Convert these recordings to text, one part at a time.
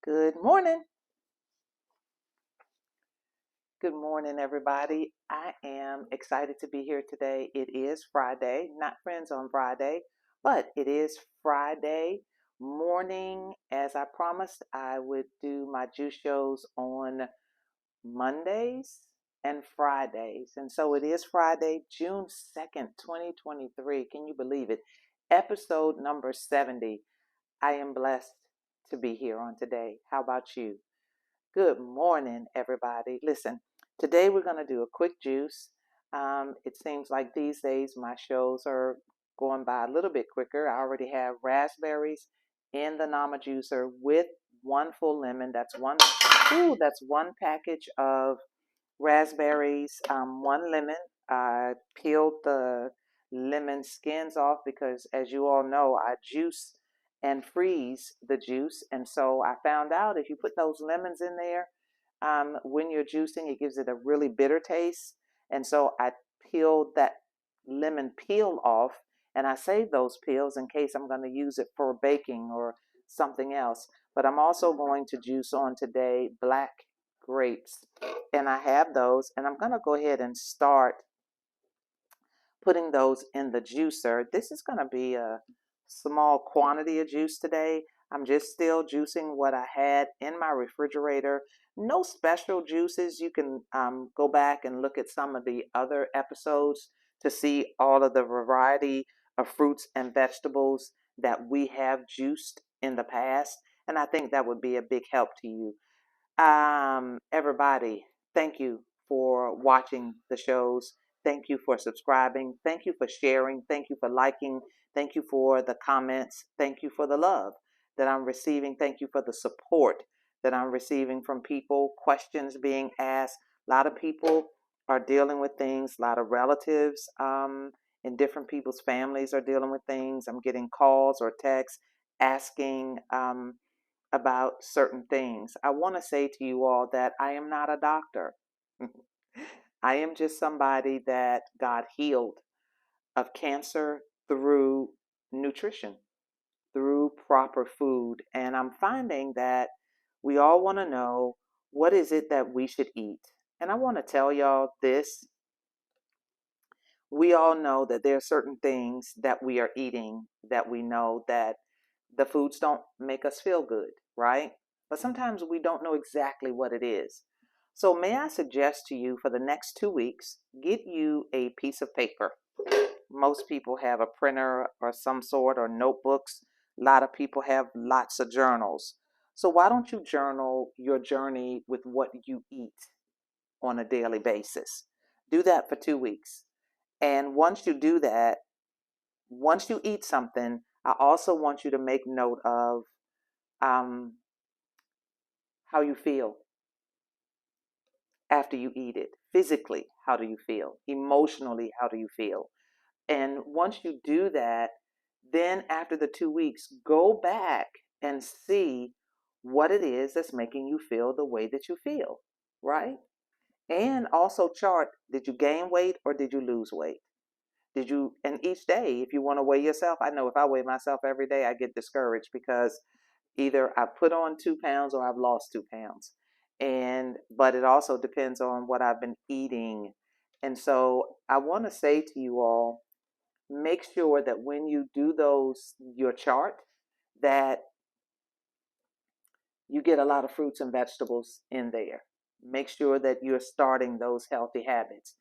Good morning. Good morning, everybody. I am excited to be here today. It is Friday, not Friends on Friday, but it is Friday morning. As I promised, I would do my juice shows on Mondays and Fridays. And so it is Friday, June 2nd, 2023. Can you believe it? Episode number 70. I am blessed to be here on today. How about you? Good morning, everybody. Listen, today we're going to do a quick juice. It seems like these days my shows are going by a little bit quicker. I already have raspberries in the Nama juicer with one full lemon. That's one package of raspberries, one lemon. I peeled the lemon skins off because, as you all know, I juice and freeze the juice. And so I found out if you put those lemons in there when you're juicing, it gives it a really bitter taste. And so I peeled that lemon peel off and I saved those peels in case I'm going to use it for baking or something else. But I'm also going to juice on today black grapes. And I have those, and I'm going to go ahead and start putting those in the juicer. This is going to be a small quantity of juice today. I'm just still juicing what I had in my refrigerator. No special juices. You can go back and look at some of the other episodes to see all of the variety of fruits and vegetables that we have juiced in the past. And I think that would be a big help to you. Everybody, thank you for watching the shows. Thank you for subscribing. Thank you for sharing. Thank you for liking. Thank you for the comments. Thank you for the love that I'm receiving. Thank you for the support that I'm receiving from people, questions being asked. A lot of people are dealing with things, a lot of relatives in different people's families are dealing with things. I'm getting calls or texts asking about certain things. I want to say to you all that I am not a doctor. I am just somebody that got healed of cancer through nutrition, through proper food. And I'm finding that we all want to know, what is it that we should eat? And I want to tell y'all this. We all know that there are certain things that we are eating that we know that the foods don't make us feel good, right? But sometimes we don't know exactly what it is. So, may I suggest to you for the next 2 weeks, get you a piece of paper. Most people have a printer or some sort or notebooks. A lot of people have lots of journals. So, why don't you journal your journey with what you eat on a daily basis? Do that for 2 weeks. And once you do that, once you eat something, I also want you to make note of um, how you feel after you eat it. Physically, how do you feel? Emotionally, how do you feel? And once you do that, then after the 2 weeks, go back and see what it is that's making you feel the way that you feel, right? And also chart, did you gain weight or did you lose weight? And each day, if you want to weigh yourself, I know if I weigh myself every day, I get discouraged because either I put on 2 pounds or I've lost 2 pounds. But it also depends on what I've been eating. And so I want to say to you all, make sure that when you do your chart, that you get a lot of fruits and vegetables in there. Make sure that you're starting those healthy habits.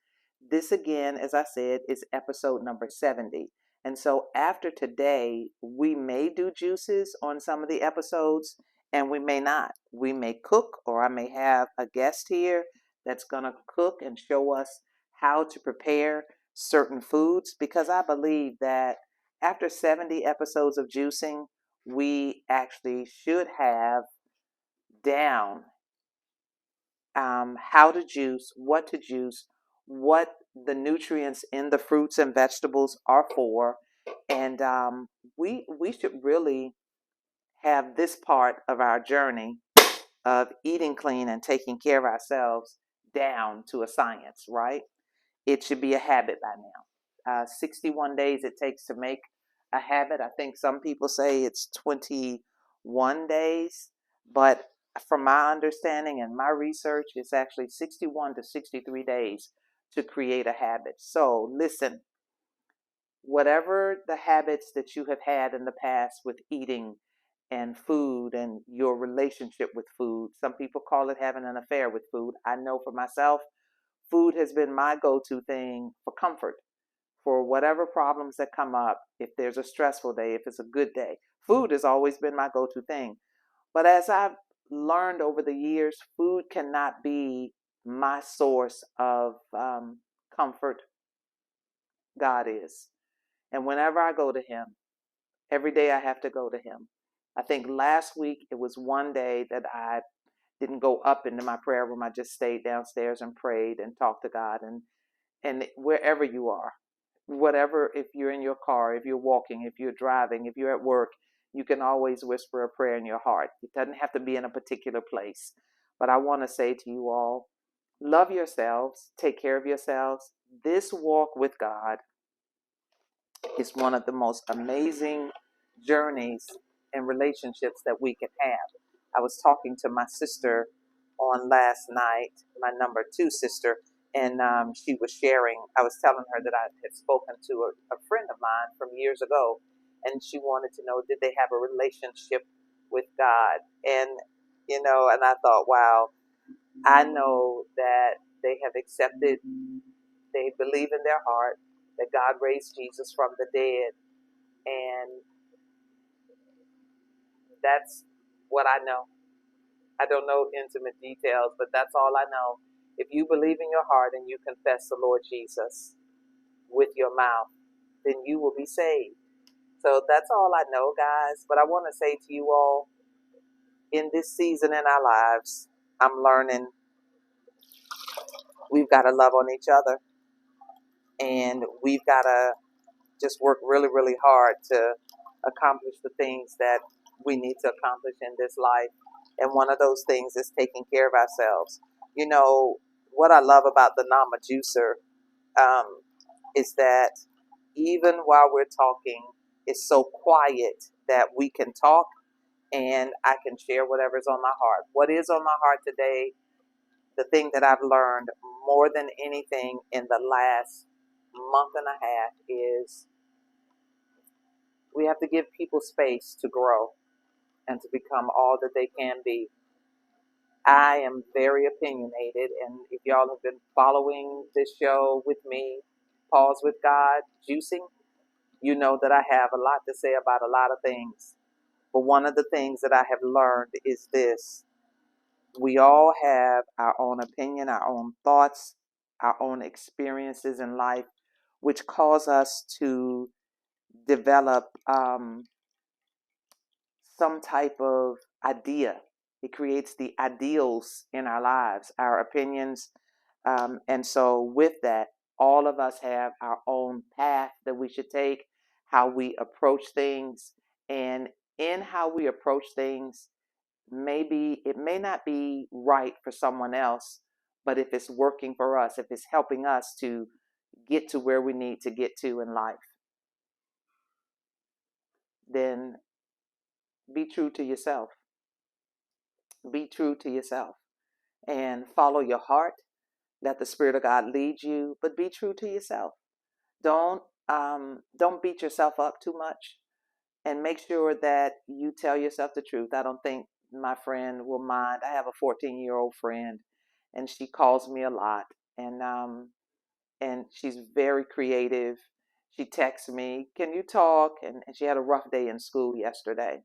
This, again, as I said, is episode number 70. And so after today, we may do juices on some of the episodes and we may not. We may cook, or I may have a guest here that's going to cook and show us how to prepare certain foods, because I believe that after 70 episodes of juicing, we actually should have down how to juice, what the nutrients in the fruits and vegetables are for, and we should really have this part of our journey of eating clean and taking care of ourselves down to a science, right? It should be a habit by now. 61 days it takes to make a habit. I think some people say it's 21 days, but from my understanding and my research, it's actually 61 to 63 days to create a habit. So listen, whatever the habits that you have had in the past with eating and food and your relationship with food, some people call it having an affair with food. I know for myself, food has been my go to thing for comfort, for whatever problems that come up. If there's a stressful day, if it's a good day, food has always been my go to thing. But as I've learned over the years, food cannot be my source of comfort. God is. And whenever I go to Him, every day I have to go to Him. I think last week it was one day that I didn't go up into my prayer room. I just stayed downstairs and prayed and talked to God. And wherever you are, whatever, if you're in your car, if you're walking, if you're driving, if you're at work, you can always whisper a prayer in your heart. It doesn't have to be in a particular place. But I want to say to you all, love yourselves, take care of yourselves. This walk with God is one of the most amazing journeys and relationships that we can have. I was talking to my sister on last night, my number two sister, and she was sharing. I was telling her that I had spoken to a friend of mine from years ago, and she wanted to know, did they have a relationship with God? And, and I thought, wow, I know that they have accepted, they believe in their heart that God raised Jesus from the dead, and that's what I know. I don't know intimate details, but that's all I know. If you believe in your heart and you confess the Lord Jesus with your mouth, then you will be saved. So that's all I know, guys. But I want to say to you all, in this season in our lives, I'm learning we've got to love on each other, and we've got to just work really, really hard to accomplish the things that we need to accomplish in this life. And one of those things is taking care of ourselves. You know, what I love about the Nama Juicer is that even while we're talking, it's so quiet that we can talk and I can share whatever's on my heart. What is on my heart today, the thing that I've learned more than anything in the last month and a half is we have to give people space to grow and to become all that they can be. I am very opinionated, and if y'all have been following this show with me, Pause with God, juicing, you know that I have a lot to say about a lot of things. But one of the things that I have learned is this: we all have our own opinion, our own thoughts, our own experiences in life, which cause us to develop some type of idea. It creates the ideals in our lives, our opinions. And so, with that, all of us have our own path that we should take, how we approach things. And in how we approach things, maybe it may not be right for someone else, but if it's working for us, if it's helping us to get to where we need to get to in life, then be true to yourself. Be true to yourself and follow your heart. Let the Spirit of God lead you, but be true to yourself. Don't beat yourself up too much, and make sure that you tell yourself the truth. I don't think my friend will mind. I have a 14-year-old friend, and she calls me a lot, and she's very creative. She texts me, "Can you talk?" And she had a rough day in school yesterday,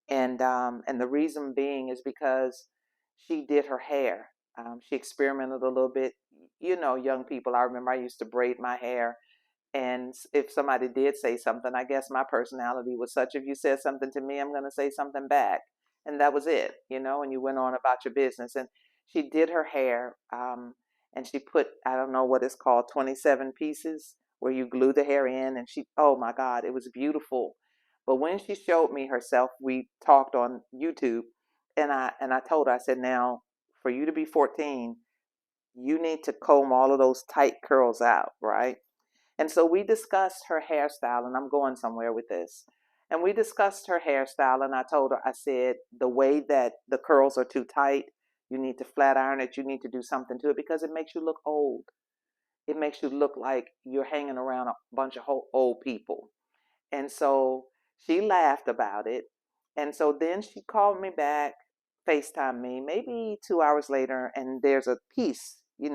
and the reason being is because she did her hair. She experimented a little bit. You know, young people. I remember I used to braid my hair, and if somebody did say something, I guess my personality was such: if you said something to me, I'm going to say something back, and that was it. And you went on about your business. And she did her hair, and she put, I don't know what it's called, 27 pieces where you glue the hair in, and oh my God, it was beautiful. But when she showed me herself, we talked on YouTube, and I told her, I said, now, for you to be 14, you need to comb all of those tight curls out, right? And so we discussed her hairstyle, and I'm going somewhere with this. And we discussed her hairstyle, and I told her, I said, the way that the curls are too tight, you need to flat iron it, you need to do something to it because it makes you look old. It makes you look like you're hanging around a bunch of old people. And so she laughed about it. And so then she called me back, FaceTime me, maybe 2 hours later, and there's a piece. I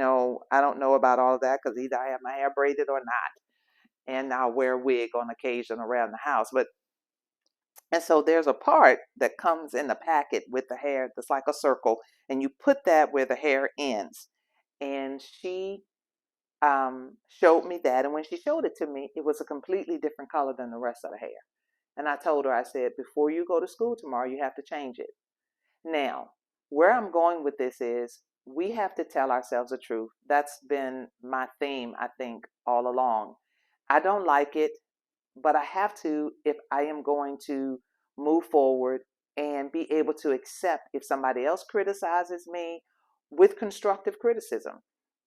don't know about all of that because either I have my hair braided or not. And I'll wear a wig on occasion around the house. And so there's a part that comes in the packet with the hair that's like a circle, and you put that where the hair ends. And she showed me that. And when she showed it to me, it was a completely different color than the rest of the hair. And I told her, I said, before you go to school tomorrow, you have to change it. Now, where I'm going with this is we have to tell ourselves the truth. That's been my theme, I think, all along. I don't like it, but I have to if I am going to move forward and be able to accept if somebody else criticizes me with constructive criticism,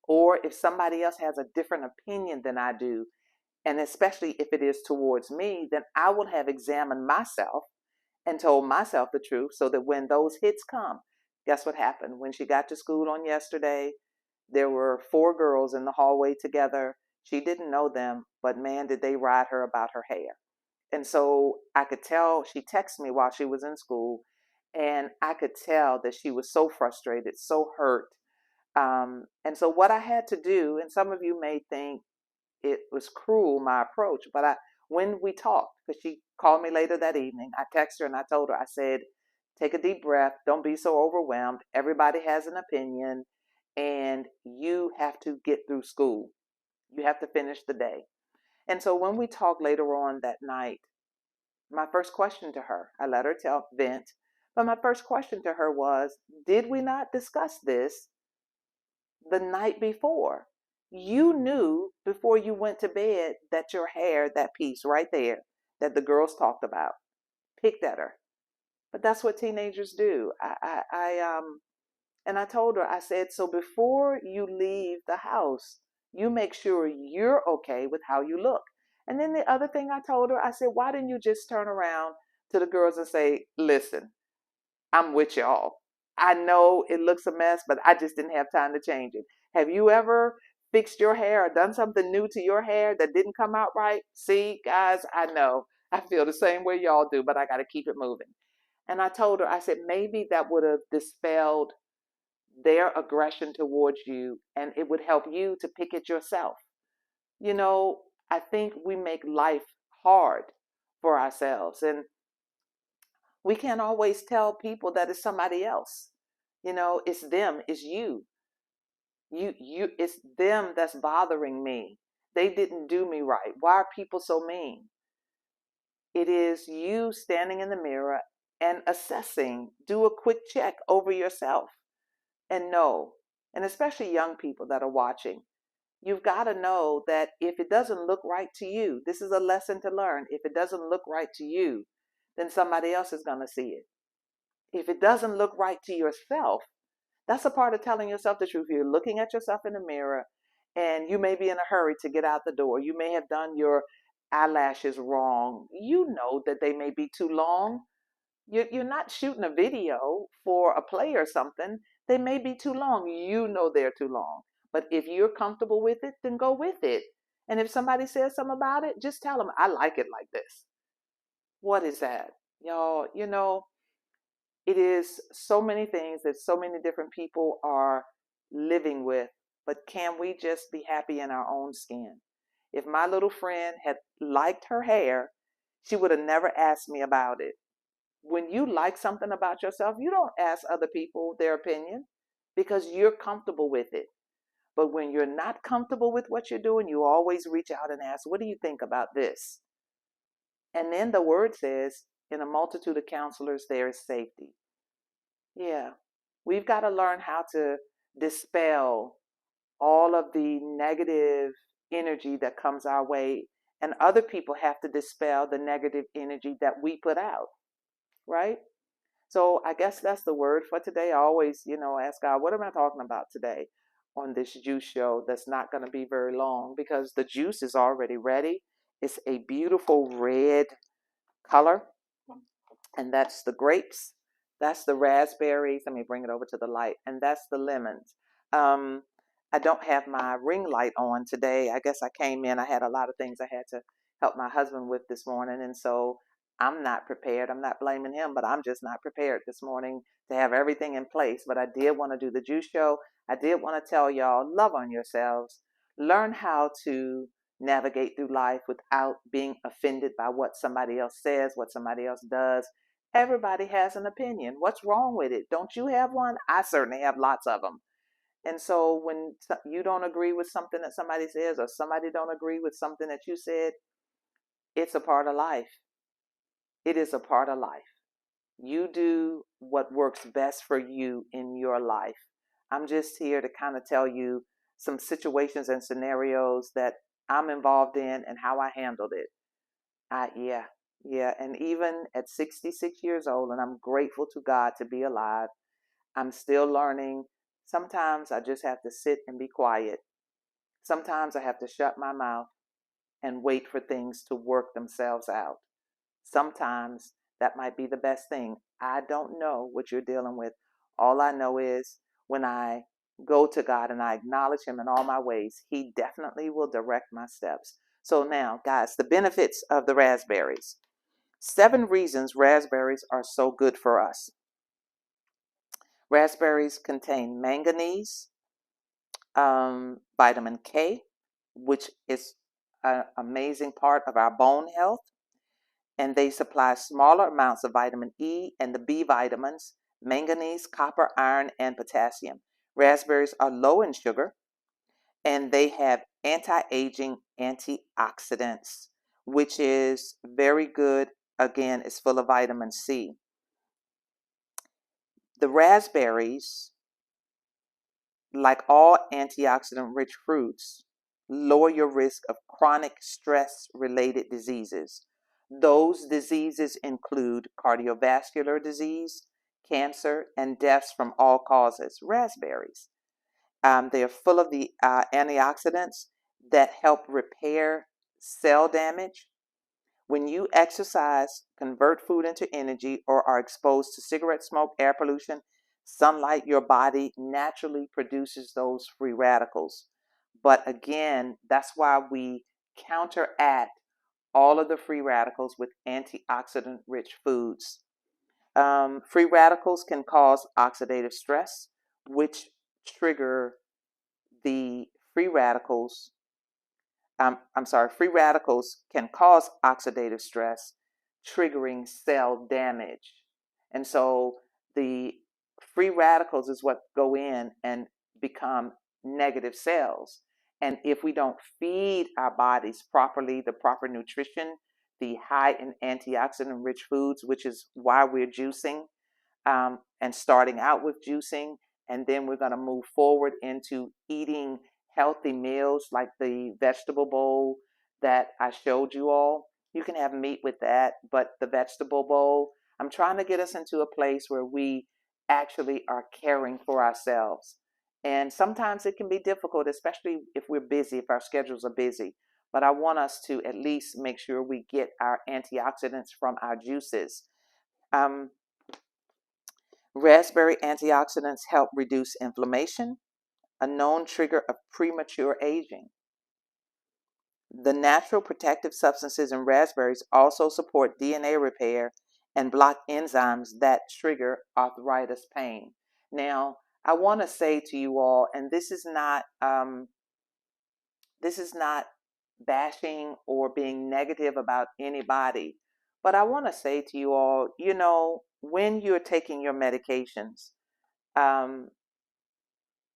or if somebody else has a different opinion than I do, and especially if it is towards me, then I will have examined myself and told myself the truth so that when those hits come, guess what happened? When she got to school on yesterday, there were 4 girls in the hallway together. She didn't know them, but man, did they ride her about her hair. And so I could tell, she texted me while she was in school, and I could tell that she was so frustrated, so hurt. And so what I had to do, and some of you may think it was cruel, my approach, but when we talked, because she called me later that evening, I texted her and I told her, I said, take a deep breath, don't be so overwhelmed. Everybody has an opinion, and you have to get through school. You have to finish the day. And so when we talked later on that night, my first question to her, I let her vent, but my first question to her was, did we not discuss this the night before? You knew before you went to bed that your hair, that piece right there that the girls talked about, picked at her. But that's what teenagers do. And I told her, I said, so before you leave the house, you make sure you're okay with how you look. And then the other thing I told her, I said, why didn't you just turn around to the girls and say, listen, I'm with y'all. I know it looks a mess, but I just didn't have time to change it. Have you ever fixed your hair or done something new to your hair that didn't come out right? See, guys, I know. I feel the same way y'all do, but I got to keep it moving. And I told her, I said, maybe that would have dispelled their aggression towards you, and it would help you to pick it yourself. You know, I think we make life hard for ourselves, and we can't always tell people that it's somebody else. It's them, it's you. It's them that's bothering me. They didn't do me right. Why are people so mean? It is you standing in the mirror and assessing. Do a quick check over yourself and know, and especially young people that are watching, you've got to know that if it doesn't look right to you, this is a lesson to learn. If it doesn't look right to you, then somebody else is going to see it. If it doesn't look right to yourself, that's a part of telling yourself the truth. You're looking at yourself in the mirror, and you may be in a hurry to get out the door. You may have done your eyelashes wrong. You know that they may be too long. You're not shooting a video for a play or something. They may be too long. You know they're too long. But if you're comfortable with it, then go with it. And if somebody says something about it, just tell them, I like it like this. What is that? Y'all, it is so many things that so many different people are living with. But can we just be happy in our own skin? If my little friend had liked her hair, she would have never asked me about it. When you like something about yourself, you don't ask other people their opinion because you're comfortable with it. But when you're not comfortable with what you're doing, you always reach out and ask, what do you think about this? And then the word says, in a multitude of counselors, there is safety. Yeah, we've got to learn how to dispel all of the negative energy that comes our way. And other people have to dispel the negative energy that we put out, right? So I guess that's the word for today. I always, ask God, what am I talking about today on this juice show that's not going to be very long because the juice is already ready. It's a beautiful red color, and that's the grapes. That's the raspberries. Let me bring it over to the light, and that's the lemons. Um, I don't have my ring light on today. I guess I came in. I had a lot of things I had to help my husband with this morning, and so I'm not prepared. I'm not blaming him, but I'm just not prepared this morning to have everything in place. But I did want to do the juice show. I did want to tell y'all, love on yourselves. Learn how to navigate through life without being offended by what somebody else says, what somebody else does. Everybody has an opinion. What's wrong with it? Don't you have one? I certainly have lots of them. And so when you don't agree with something that somebody says, or somebody don't agree with something that you said, it's a part of life. It is a part of life. You do what works best for you in your life. I'm just here to kind of tell you some situations and scenarios that I'm involved in and how I handled it. Yeah, yeah. And even at 66 years old, and I'm grateful to God to be alive, I'm still learning. Sometimes I just have to sit and be quiet. Sometimes I have to shut my mouth and wait for things to work themselves out. Sometimes that might be the best thing. I don't know what you're dealing with. All I know is when I go to God and I acknowledge Him in all my ways, He definitely will direct my steps. So now, guys, the benefits of the raspberries. 7 reasons raspberries are so good for us. Raspberries contain manganese, vitamin K, which is an amazing part of our bone health, and they supply smaller amounts of vitamin E and the B vitamins, manganese, copper, iron, and potassium. Raspberries are low in sugar, and they have anti-aging antioxidants, which is very good. Again, it's full of vitamin C. The raspberries, like all antioxidant-rich fruits, lower your risk of chronic stress-related diseases. Those diseases include cardiovascular disease, cancer, and deaths from all causes. Raspberries. They are full of the antioxidants that help repair cell damage. When you exercise, convert food into energy, or are exposed to cigarette smoke, air pollution, sunlight, your body naturally produces those free radicals. But again, that's why we counteract all of the free radicals with antioxidant rich foods. Free radicals can cause oxidative stress, which trigger the free radicals free radicals can cause oxidative stress, triggering cell damage. And so the free radicals is what go in and become negative cells. And if we don't feed our bodies properly, the proper nutrition, the high in antioxidant rich foods, which is why we're juicing, and starting out with juicing, and then we're going to move forward into eating healthy meals like the vegetable bowl that I showed you all. You can have meat with that, but the vegetable bowl, I'm trying to get us into a place where we actually are caring for ourselves. And sometimes it can be difficult, especially if we're busy, if our schedules are busy. But I want us to at least make sure we get our antioxidants from our juices. Um, Raspberry antioxidants help reduce inflammation, a known trigger of premature aging. The natural protective substances in raspberries also support DNA repair and block enzymes that trigger arthritis pain. Now, I want to say to you all, and this is not bashing or being negative about anybody, but I want to say to you all, when you're taking your medications, um,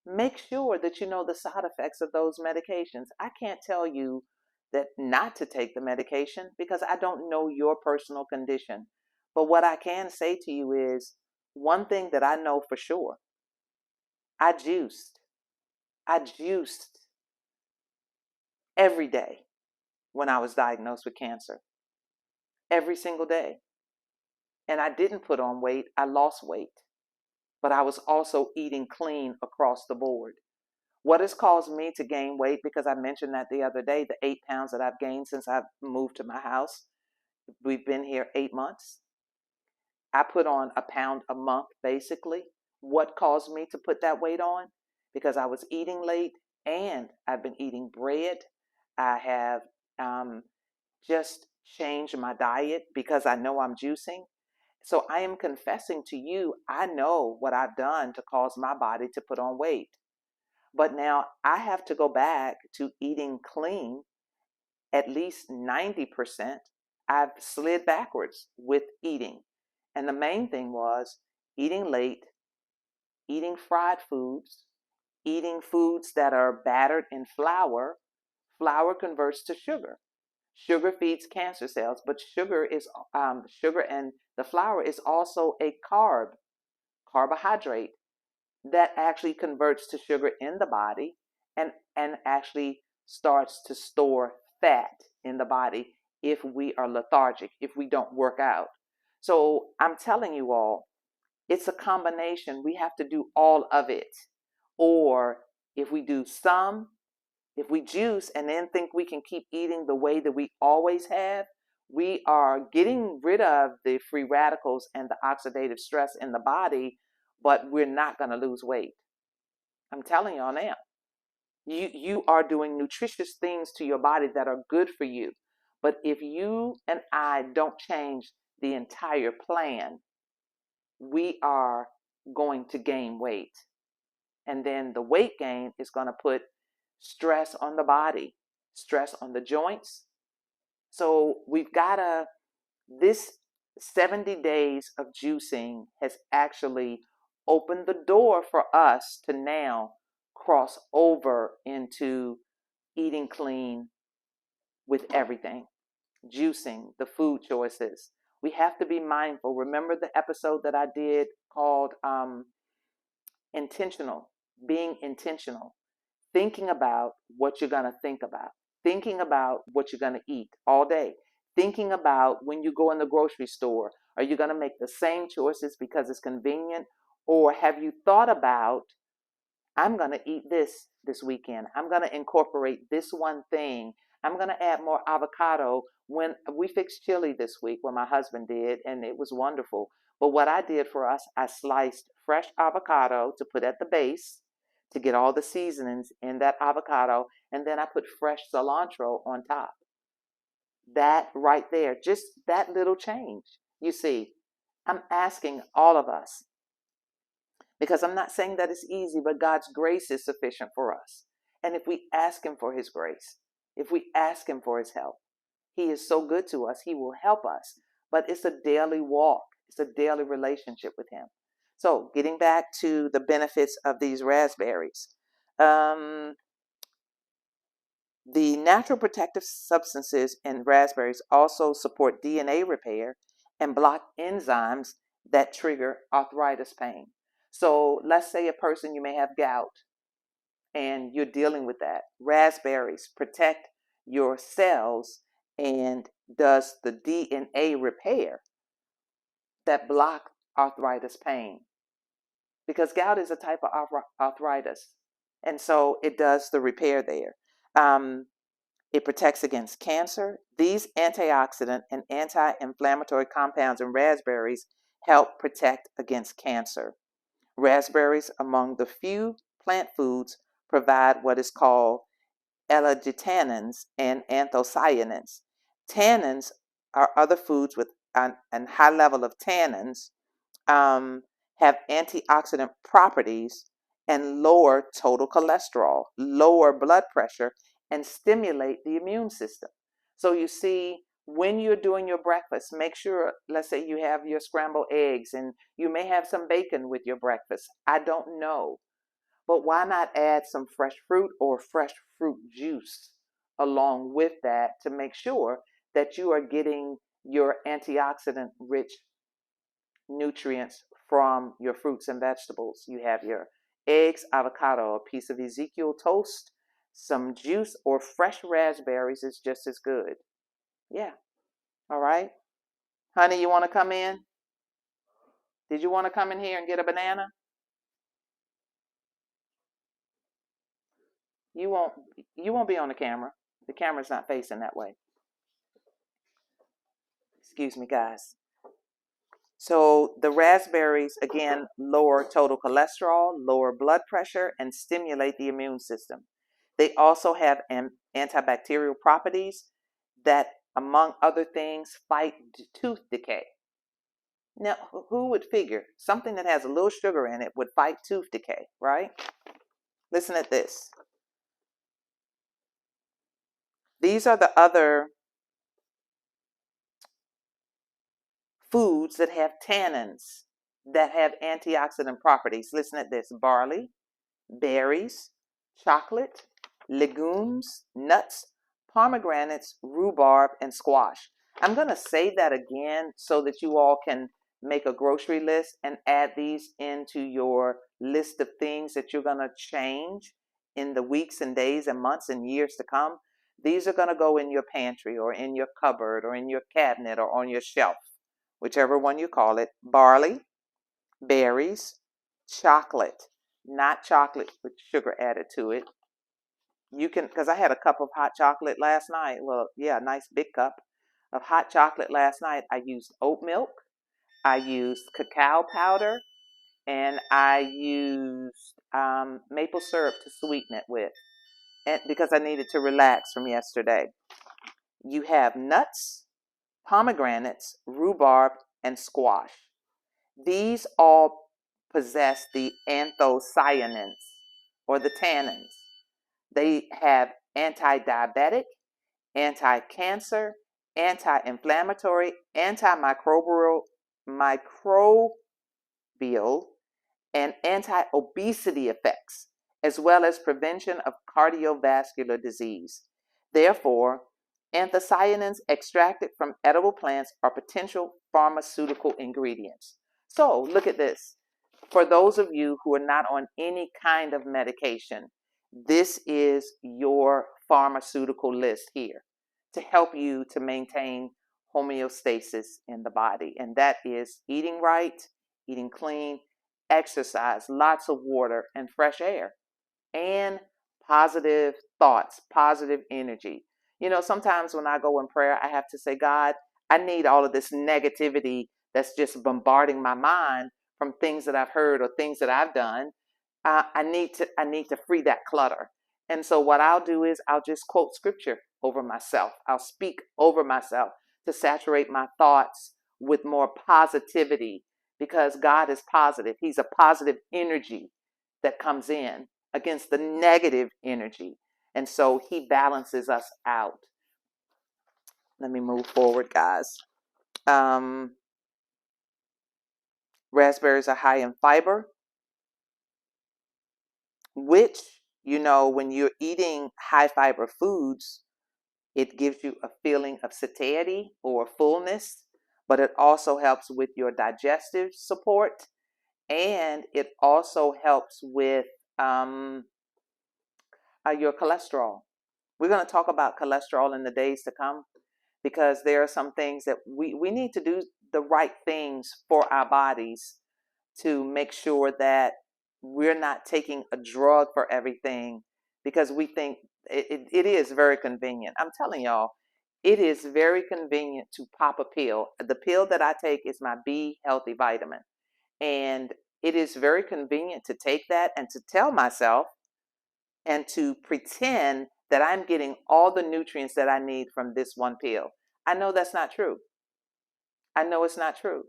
make sure that you know the side effects of those medications. I can't tell you that not to take the medication because I don't know your personal condition. But what I can say to you is one thing that I know for sure. I juiced. I juiced every day when I was diagnosed with cancer. Every single day. And I didn't put on weight, I lost weight. But I was also eating clean across the board. What has caused me to gain weight, because I mentioned that the other day, the 8 pounds that I've gained since I've moved to my house, We've been here 8 months. I put on a pound a month, basically. What caused me to put that weight on? Because I was eating late and I've been eating bread. I have just changed my diet because I know I'm juicing. So I am confessing to you, I know what I've done to cause my body to put on weight. But now I have to go back to eating clean at least 90%. I've slid backwards with eating. And the main thing was eating late, eating fried foods, eating foods that are battered in flour. Flour converts to sugar. Sugar feeds cancer cells, but sugar, and the flour is also a carbohydrate that actually converts to sugar in the body and actually starts to store fat in the body if we are lethargic, if we don't work out. So I'm telling you all, it's a combination. We have to do all of it. Or if we do some, if we juice and then think we can keep eating the way that we always have, we are getting rid of the free radicals and the oxidative stress in the body, but we're not going to lose weight. I'm telling y'all now. You are doing nutritious things to your body that are good for you. But if you and I don't change the entire plan, we are going to gain weight. And then the weight gain is going to put stress on the body, stress on the joints. So we've got to, this 70 days of juicing has actually opened the door for us to now cross over into eating clean with everything, juicing, the food choices. We have to be mindful. Remember the episode that I did called intentional, being intentional, thinking about what you're going to think about, thinking about what you're going to eat all day, thinking about when you go in the grocery store, are you going to make the same choices because it's convenient? Or have you thought about, I'm going to eat this weekend. I'm going to incorporate this one thing. I'm going to add more avocado. When we fixed chili this week, when my husband did, and it was wonderful. But what I did for us, I sliced fresh avocado to put at the base to get all the seasonings in that avocado, and then I put fresh cilantro on top. That right there, just that little change. You see, I'm asking all of us, because I'm not saying that it's easy, but God's grace is sufficient for us. And if we ask Him for His grace, if we ask Him for His help, He is so good to us, He will help us. But it's a daily walk, it's a daily relationship with Him. So, getting back to the benefits of these raspberries. The natural protective substances in raspberries also support DNA repair and block enzymes that trigger arthritis pain. So let's say a person, you may have gout and you're dealing with that. Raspberries protect your cells and does the DNA repair that block arthritis pain. Because gout is a type of arthritis. And so it does the repair there. It protects against cancer. These antioxidant and anti-inflammatory compounds in raspberries help protect against cancer. Raspberries, among the few plant foods, provide what is called L-glutanins and anthocyanins. Tannins are other foods with a high level of tannins, have antioxidant properties and lower total cholesterol, lower blood pressure, and stimulate the immune system. So you see, when you're doing your breakfast, make sure, let's say you have your scrambled eggs and you may have some bacon with your breakfast. I don't know. But why not add some fresh fruit or fresh fruit juice along with that to make sure that you are getting your antioxidant rich nutrients from your fruits and vegetables? You have your eggs, avocado, a piece of Ezekiel toast, some juice, or fresh raspberries is just as good. Yeah. All right. Honey, you want to come in? Did you want to come in here and get a banana? You won't you won't be on the camera. The camera's not facing that way. Excuse me, guys. So the raspberries, again, lower total cholesterol, lower blood pressure, and stimulate the immune system. They also have antibacterial properties that, among other things, fight tooth decay. Now, who would figure something that has a little sugar in it would fight tooth decay, right? Listen at this. These are the other foods that have tannins that have antioxidant properties. Listen at this: barley, berries, chocolate, legumes, nuts, pomegranates, rhubarb, and squash. I'm going to say that again so that you all can make a grocery list and add these into your list of things that you're going to change in the weeks and days and months and years to come. These are going to go in your pantry or in your cupboard or in your cabinet or on your shelf, whichever one you call it. Barley, berries, chocolate, not chocolate with sugar added to it. You can, because I had a cup of hot chocolate last night. Well, yeah, a nice big cup of hot chocolate last night. I used oat milk, I used cacao powder, and I used maple syrup to sweeten it with, and because I needed to relax from yesterday. You have nuts, pomegranates, rhubarb, and squash. These all possess the anthocyanins or the tannins. They have anti-diabetic, anti-cancer, anti-inflammatory, antimicrobial, and anti-obesity effects, as well as prevention of cardiovascular disease. Therefore, anthocyanins extracted from edible plants are potential pharmaceutical ingredients. So look at this. For those of you who are not on any kind of medication, this is your pharmaceutical list here to help you to maintain homeostasis in the body. And that is eating right, eating clean, exercise, lots of water, and fresh air, and positive thoughts, positive energy. You know, sometimes when I go in prayer, I have to say, God, I need all of this negativity that's just bombarding my mind from things that I've heard or things that I've done. I need to free that clutter. And so what I'll do is I'll just quote scripture over myself. I'll speak over myself to saturate my thoughts with more positivity, because God is positive. He's a positive energy that comes in against the negative energy. And so he balances us out. Let me move forward, guys. Raspberries are high in fiber, which, you know, when you're eating high fiber foods, it gives you a feeling of satiety or fullness, but it also helps with your digestive support, and it also helps with your cholesterol. We're going to talk about cholesterol in the days to come, because there are some things that we need to do the right things for our bodies to make sure that we're not taking a drug for everything, because we think it is very convenient. I'm telling y'all, it is very convenient to pop a pill. The pill that I take is my B Healthy vitamin. And it is very convenient to take that and to tell myself and to pretend that I'm getting all the nutrients that I need from this one pill. I know that's not true. I know it's not true.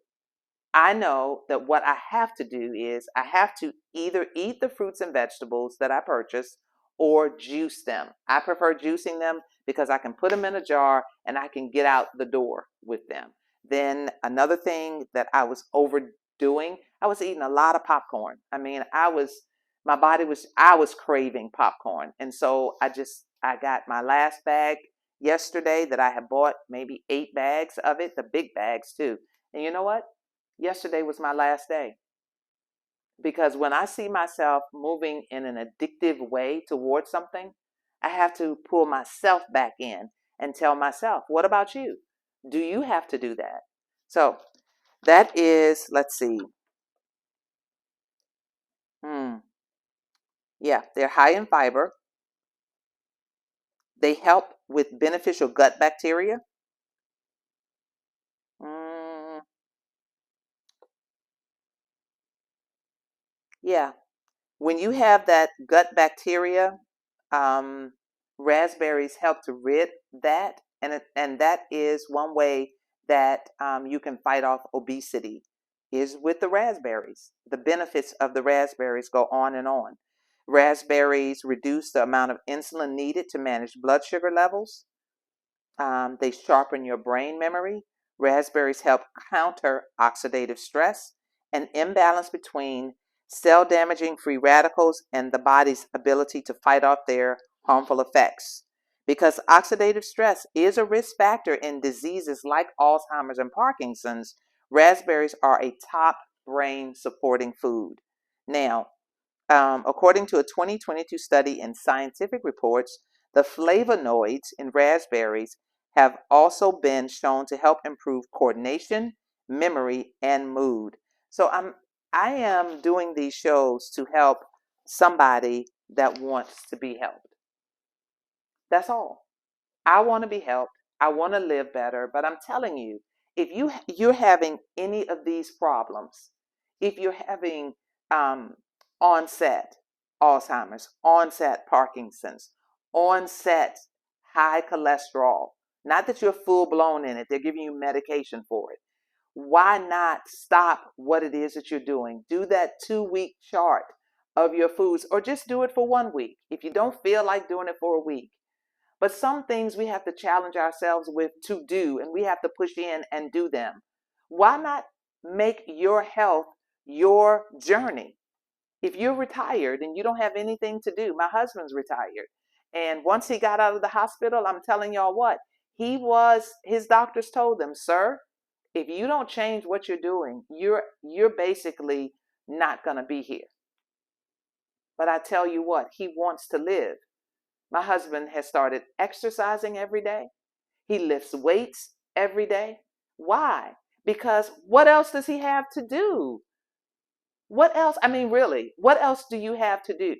I know that what I have to do is I have to either eat the fruits and vegetables that I purchase or juice them. I prefer juicing them because I can put them in a jar and I can get out the door with them. Then another thing that I was overdoing, I was eating a lot of popcorn. I mean, I was craving popcorn. And so I got my last bag yesterday that I had bought, maybe 8 bags of it, the big bags too. And you know what? Yesterday was my last day, because when I see myself moving in an addictive way towards something, I have to pull myself back in and tell myself, what about you? Do you have to do that? So that is, let's see. Yeah, they're high in fiber. They help with beneficial gut bacteria. Yeah. When you have that gut bacteria, um, raspberries help to rid that, and that is one way that you can fight off obesity is with the raspberries. The benefits of the raspberries go on and on. Raspberries reduce the amount of insulin needed to manage blood sugar levels. They sharpen your brain memory. Raspberries help counter oxidative stress, an imbalance between cell damaging free radicals and the body's ability to fight off their harmful effects. Because oxidative stress is a risk factor in diseases like Alzheimer's and Parkinson's, raspberries are a top brain supporting food. Now, according to a 2022 study in Scientific Reports, the flavonoids in raspberries have also been shown to help improve coordination, memory, and mood. So I am doing these shows to help somebody that wants to be helped. That's all. I want to be helped. I want to live better, but I'm telling you, if you're having any of these problems, if you're having um, onset Alzheimer's, onset Parkinson's, onset high cholesterol, not that you're full blown in it, they're giving you medication for it. Why not stop what it is that you're doing? Do that 2 week chart of your foods, or just do it for 1 week. If you don't feel like doing it for a week, but some things we have to challenge ourselves with to do, and we have to push in and do them. Why not make your health your journey? If you're retired and you don't have anything to do, my husband's retired. And once he got out of the hospital, I'm telling y'all what, his doctors told him, sir, if you don't change what you're doing, you're basically not going to be here. But I tell you what, he wants to live. My husband has started exercising every day. He lifts weights every day. Why? Because what else does he have to do? What else? I mean, really, what else do you have to do?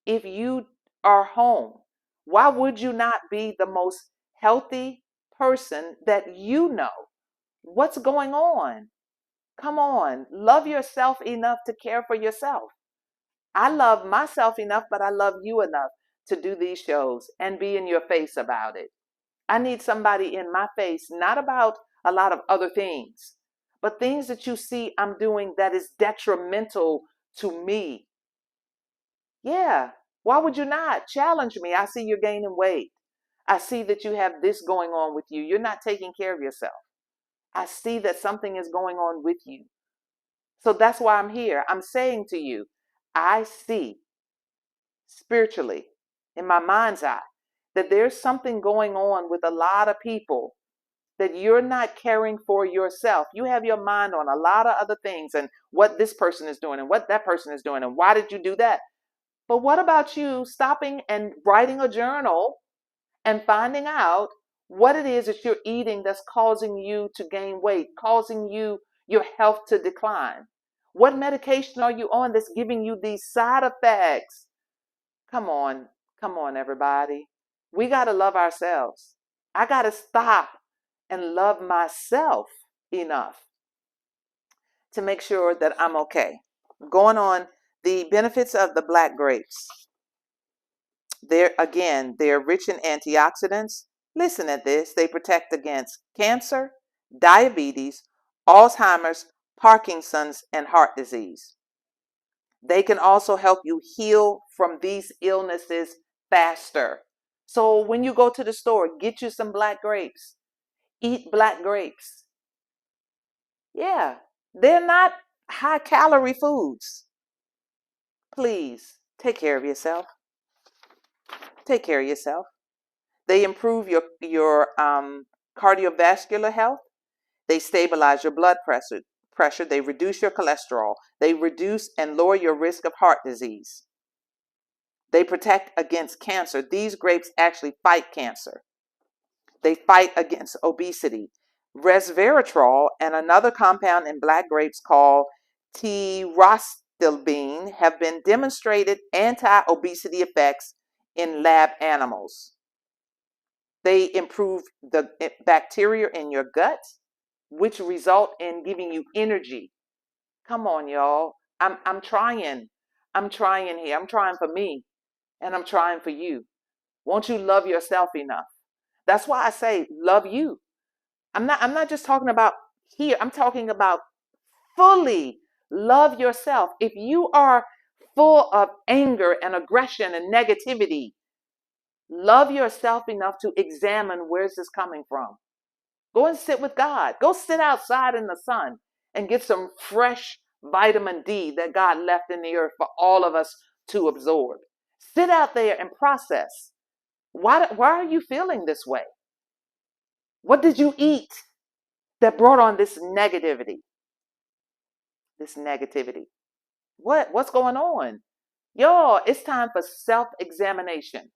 If you are home, why would you not be the most healthy person that you know? What's going on? Come on, love yourself enough to care for yourself. I love myself enough, but I love you enough to do these shows and be in your face about it. I need somebody in my face, not about a lot of other things, but things that you see I'm doing that is detrimental to me. Yeah, why would you not challenge me? I see you're gaining weight. I see that you have this going on with you. You're not taking care of yourself. I see that something is going on with you. So that's why I'm here. I'm saying to you, I see spiritually in my mind's eye that there's something going on with a lot of people that you're not caring for yourself. You have your mind on a lot of other things and what this person is doing and what that person is doing and why did you do that? But what about you stopping and writing a journal and finding out what it is that you're eating that's causing you to gain weight, causing your health to decline? What medication are you on that's giving you these side effects? Come on, come on, everybody. We got to love ourselves. I got to stop and love myself enough to make sure that I'm okay. Going on, the benefits of the black grapes. They're rich in antioxidants. Listen at this. They protect against cancer, diabetes, Alzheimer's, Parkinson's, and heart disease. They can also help you heal from these illnesses faster. So when you go to the store, get you some black grapes. Eat black grapes. Yeah, they're not high calorie foods. Please take care of yourself. Take care of yourself. They improve your cardiovascular health. They stabilize your blood pressure. They reduce your cholesterol. They reduce and lower your risk of heart disease. They protect against cancer. These grapes actually fight cancer. They fight against obesity. Resveratrol and another compound in black grapes called tyrostilbene have been demonstrated anti-obesity effects in lab animals. They improve the bacteria in your gut, which result in giving you energy. Come on, y'all. I'm trying. I'm trying here. I'm trying for me, and I'm trying for you. Won't you love yourself enough? That's why I say love you. I'm not just talking about here. I'm talking about fully love yourself. If you are full of anger and aggression and negativity, love yourself enough to examine where's this coming from. Go and sit with God. Go sit outside in the sun and get some fresh vitamin D that God left in the earth for all of us to absorb. Sit out there and process. Why are you feeling this way? What did you eat that brought on this negativity? This negativity. What's going on? Y'all, it's time for self-examination.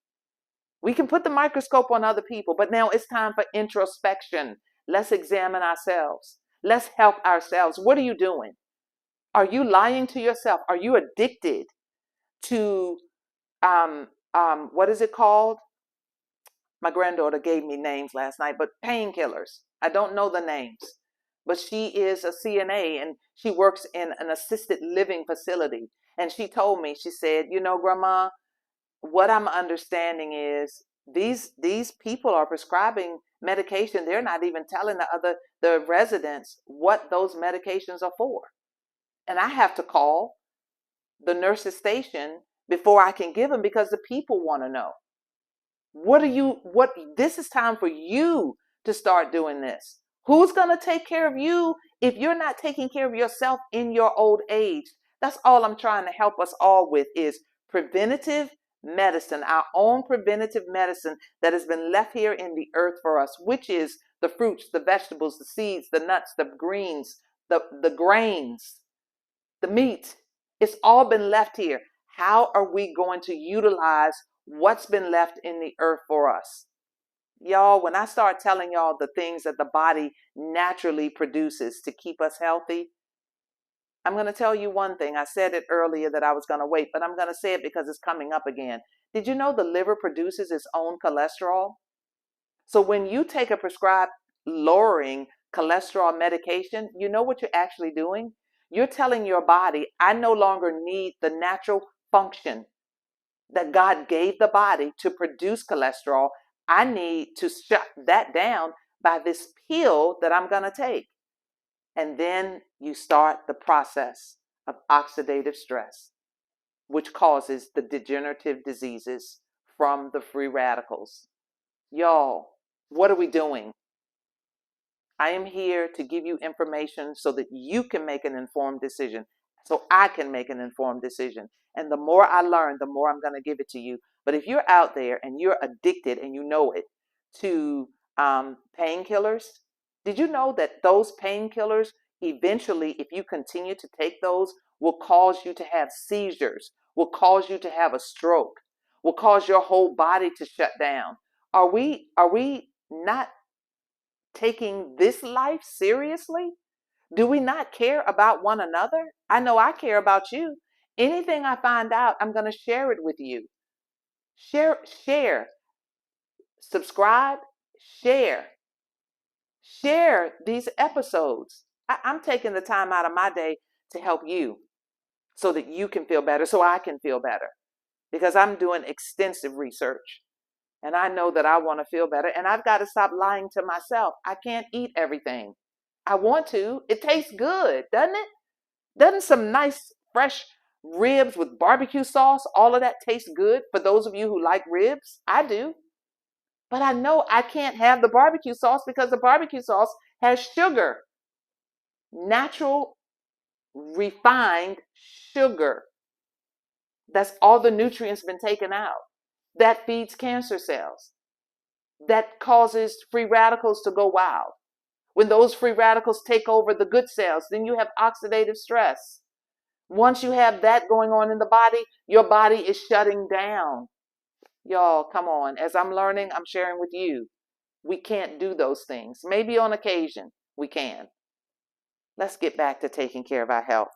We can put the microscope on other people, but now it's time for introspection. Let's examine ourselves. Let's help ourselves. What are you doing? Are you lying to yourself? Are you addicted to what is it called? My granddaughter gave me names last night, but painkillers. I don't know the names, but she is a CNA and she works in an assisted living facility. And she told me, she said, Grandma, what I'm understanding is these people are prescribing medication. They're not even telling the residents what those medications are for. And I have to call the nurse's station before I can give them because the people want to know. This is time for you to start doing this. Who's going to take care of you if you're not taking care of yourself in your old age? That's all I'm trying to help us all with is preventative medicine, our own preventative medicine that has been left here in the earth for us, which is the fruits, the vegetables, the seeds, the nuts, the greens, the grains, the meat. It's all been left here. How are we going to utilize what's been left in the earth for us? Y'all, when I start telling y'all the things that the body naturally produces to keep us healthy, I'm going to tell you one thing. I said it earlier that I was going to wait, but I'm going to say it because it's coming up again. Did you know the liver produces its own cholesterol? So when you take a prescribed lowering cholesterol medication, you know what you're actually doing? You're telling your body, I no longer need the natural function that God gave the body to produce cholesterol. I need to shut that down by this pill that I'm going to take. And then you start the process of oxidative stress, which causes the degenerative diseases from the free radicals. Y'all, what are we doing? I am here to give you information so that you can make an informed decision, so I can make an informed decision. And the more I learn, the more I'm going to give it to you. But if you're out there and you're addicted and you know it to painkillers, did you know that those painkillers eventually, if you continue to take those, will cause you to have seizures, will cause you to have a stroke, will cause your whole body to shut down? Are we not taking this life seriously? Do we not care about one another? I know I care about you. Anything I find out, I'm going to share it with you. Share, subscribe, share, share these episodes. I'm taking the time out of my day to help you so that you can feel better, so I can feel better, because I'm doing extensive research. And I know that I want to feel better. And I've got to stop lying to myself. I can't eat everything. I want to. It tastes good, doesn't it? Doesn't some nice, fresh ribs with barbecue sauce, all of that tastes good for those of you who like ribs? I do. But I know I can't have the barbecue sauce because the barbecue sauce has sugar. Natural, refined sugar. That's all the nutrients been taken out. That feeds cancer cells. That causes free radicals to go wild. When those free radicals take over the good cells, then you have oxidative stress. Once you have that going on in the body, your body is shutting down. Y'all, come on. As I'm learning, I'm sharing with you. We can't do those things. Maybe on occasion we can. Let's get back to taking care of our health.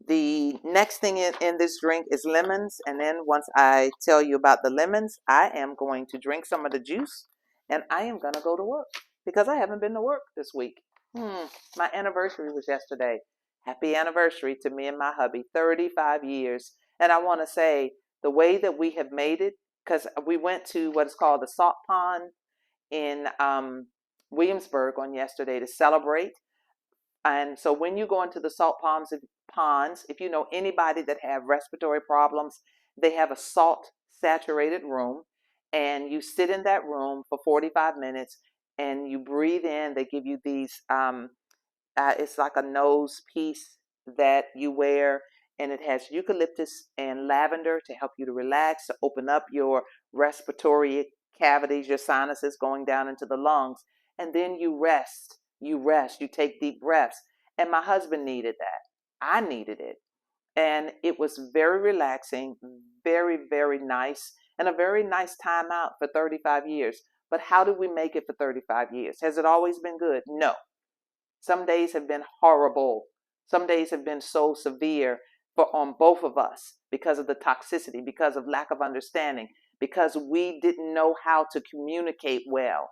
The next thing in this drink is lemons. And then once I tell you about the lemons, I am going to drink some of the juice and I am going to go to work because I haven't been to work this week. My anniversary was yesterday. Happy anniversary to me and my hubby, 35 years. And I want to say the way that we have made it, because we went to what is called the Salt Pond in Williamsburg on yesterday to celebrate. And so when you go into the ponds, if you know anybody that have respiratory problems, they have a salt saturated room, and you sit in that room for 45 minutes and you breathe in. They give you these it's like a nose piece that you wear, and it has eucalyptus and lavender to help you to relax, to open up your respiratory cavities, your sinuses going down into the lungs. And then you rest. You take deep breaths. And my husband needed that. I needed it. And it was very relaxing, very, very nice, and a very nice time out for 35 years. But how did we make it for 35 years? Has it always been good? No. Some days have been horrible. Some days have been so severe on both of us because of the toxicity, because of lack of understanding, because we didn't know how to communicate well.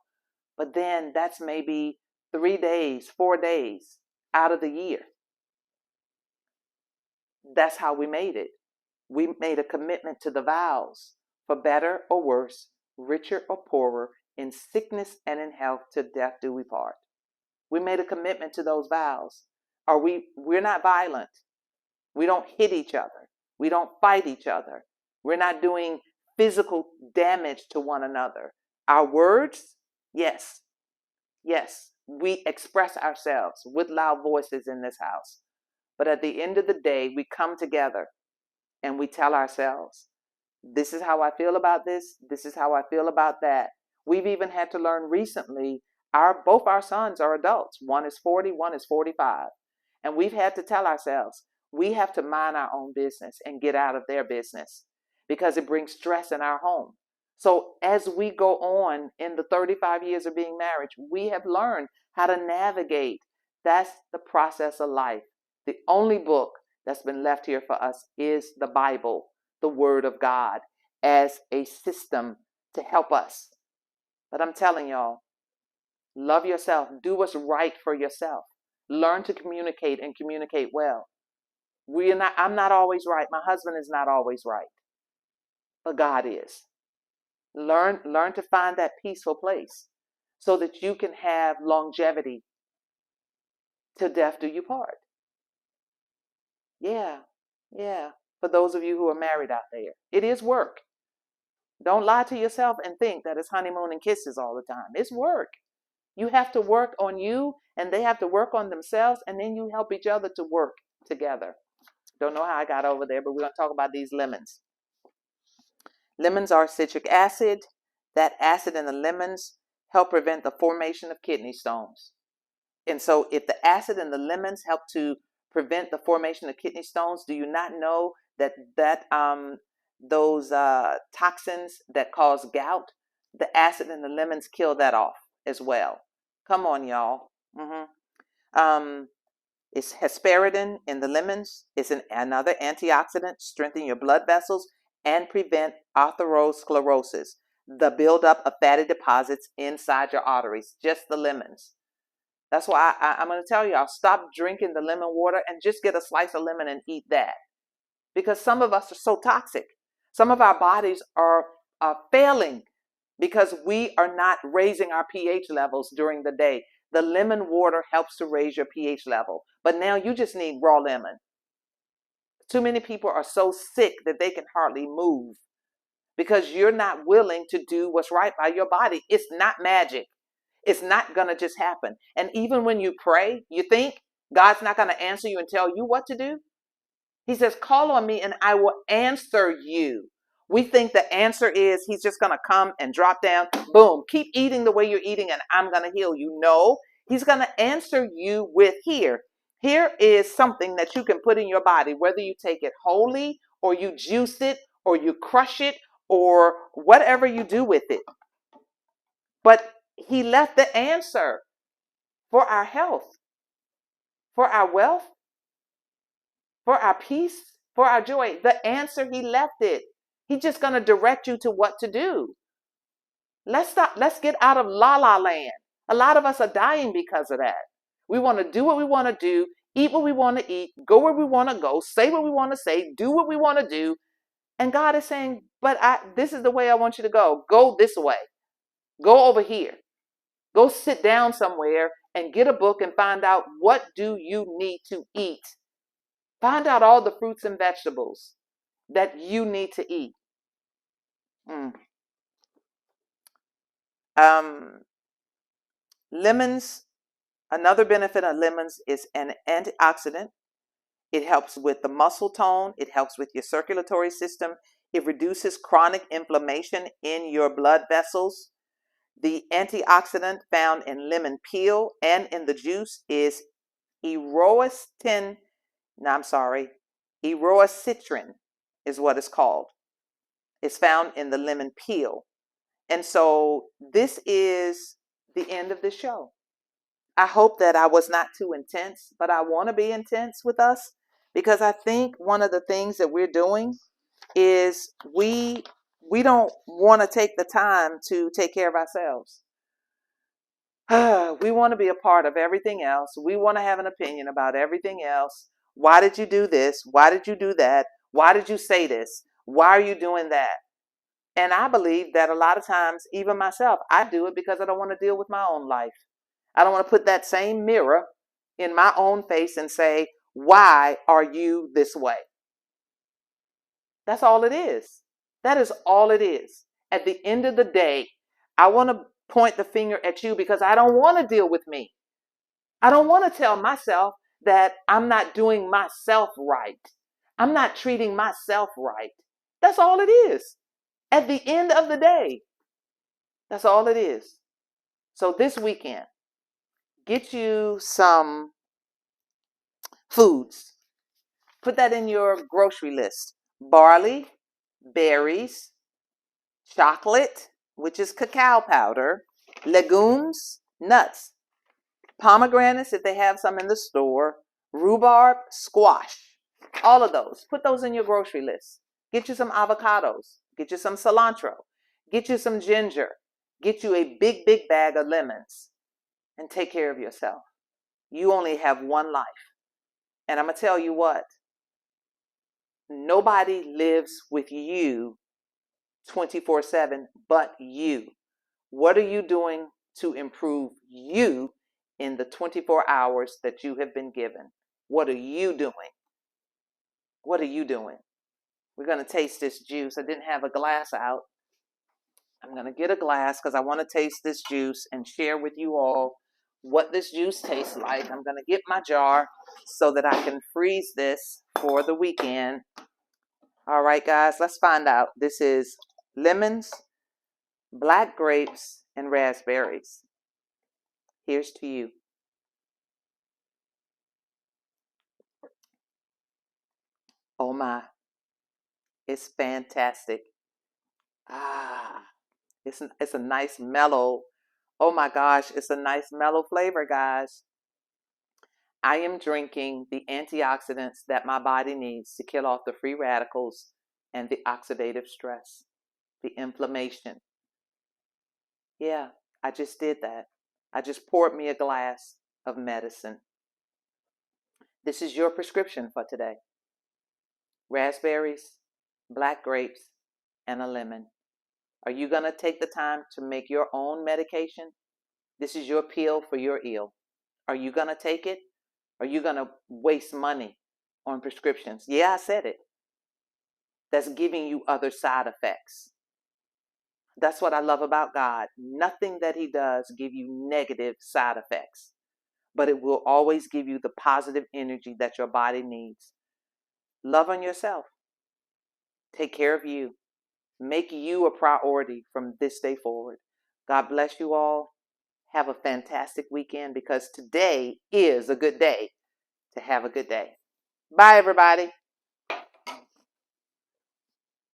But then that's maybe 3 days, 4 days out of the year. That's how we made it. We made a commitment to the vows: for better or worse, richer or poorer, in sickness and in health, to death do we part. We made a commitment to those vows. We're not violent. We don't hit each other. We don't fight each other. We're not doing physical damage to one another. Our words, yes, yes, we express ourselves with loud voices in this house. But at the end of the day, we come together and we tell ourselves, this is how I feel about this. This is how I feel about that. We've even had to learn recently, both our sons are adults. One is 40, one is 45. And we've had to tell ourselves, we have to mind our own business and get out of their business, because it brings stress in our home. So as we go on in the 35 years of being married, we have learned how to navigate. That's the process of life. The only book that's been left here for us is the Bible, the Word of God, as a system to help us. But I'm telling y'all, love yourself. Do what's right for yourself. Learn to communicate and communicate well. I'm not always right. My husband is not always right, but God is. Learn to find that peaceful place so that you can have longevity. Till death do you part. Yeah. For those of you who are married out there, it is work. Don't lie to yourself and think that it's honeymoon and kisses all the time. It's work. You have to work on you, and they have to work on themselves, and then you help each other to work together. Don't know how I got over there, but we're going to talk about these lemons. Lemons are citric acid. That acid in the lemons help prevent the formation of kidney stones. And so if the acid in the lemons help to prevent the formation of kidney stones, do you not know that those toxins that cause gout, the acid in the lemons kill that off as well? Come on, y'all. It's hesperidin in the lemons. It's another antioxidant, strengthen your blood vessels and prevent atherosclerosis, the buildup of fatty deposits inside your arteries. Just the lemons. That's why I'm going to tell you, I'll stop drinking the lemon water and just get a slice of lemon and eat that. Because some of us are so toxic. Some of our bodies are failing because we are not raising our pH levels during the day. The lemon water helps to raise your pH level. But now you just need raw lemon. Too many people are so sick that they can hardly move because you're not willing to do what's right by your body. It's not magic. It's not going to just happen. And even when you pray, you think God's not going to answer you and tell you what to do. He says, call on me and I will answer you. We think the answer is he's just going to come and drop down. Boom, keep eating the way you're eating and I'm going to heal you. No, he's going to answer you with here. Here is something that you can put in your body, whether you take it wholly or you juice it or you crush it or whatever you do with it. But he left the answer for our health, for our wealth, for our peace, for our joy. The answer, he left it. He's just going to direct you to what to do. Let's get out of la la land. A lot of us are dying because of that. We want to do what we want to do, eat what we want to eat, go where we want to go, say what we want to say, do what we want to do. And God is saying, but this is the way I want you to go. Go this way. Go over here. Go sit down somewhere and get a book and find out, what do you need to eat. Find out all the fruits and vegetables that you need to eat. Mm. Lemons, another benefit of lemons is an antioxidant. It helps with the muscle tone. It helps with your circulatory system. It reduces chronic inflammation in your blood vessels. The antioxidant found in lemon peel and in the juice is eroactin. No, I'm sorry. Eroacitrin is what it's called. It's found in the lemon peel. And so this is the end of the show. I hope that I was not too intense, but I want to be intense with us, because I think one of the things that we're doing is we don't want to take the time to take care of ourselves. We want to be a part of everything else. We want to have an opinion about everything else. Why did you do this? Why did you do that? Why did you say this? Why are you doing that? And I believe that a lot of times, even myself, I do it because I don't want to deal with my own life. I don't want to put that same mirror in my own face and say, why are you this way? That's all it is. That is all it is. At the end of the day, I want to point the finger at you because I don't want to deal with me. I don't want to tell myself that I'm not doing myself right. I'm not treating myself right. That's all it is. At the end of the day, that's all it is. So this weekend, get you some foods. Put that in your grocery list. Barley, berries, chocolate, which is cacao powder, legumes, nuts, pomegranates if they have some in the store, rhubarb, squash, all of those. Put those in your grocery list. Get you some avocados. Get you some cilantro. Get you some ginger. Get you a big, big bag of lemons and take care of yourself. You only have one life. And I'm going to tell you what, nobody lives with you 24/7 but you. What are you doing to improve you in the 24 hours that you have been given? What are you doing? What are you doing? We're going to taste this juice. I didn't have a glass out. I'm going to get a glass because I want to taste this juice and share with you all what this juice tastes like. I'm going to get my jar so that I can freeze this for the weekend. All right, guys, let's find out. This is lemons, black grapes, and raspberries. Here's to you. Oh my, it's fantastic. Ah, it's a nice mellow. Oh my gosh, it's a nice mellow flavor, guys. I am drinking the antioxidants that my body needs to kill off the free radicals and the oxidative stress, the inflammation. Yeah, I just did that. I just poured me a glass of medicine. This is your prescription for today. Raspberries, black grapes, and a lemon. Are you going to take the time to make your own medication? This is your pill for your ill. Are you going to take it? Are you going to waste money on prescriptions? Yeah, I said it. That's giving you other side effects. That's what I love about God. Nothing that he does give you negative side effects, but it will always give you the positive energy that your body needs. Love on yourself. Take care of you. Make you a priority from this day forward. God bless you all. Have a fantastic weekend because today is a good day to have a good day. Bye, everybody.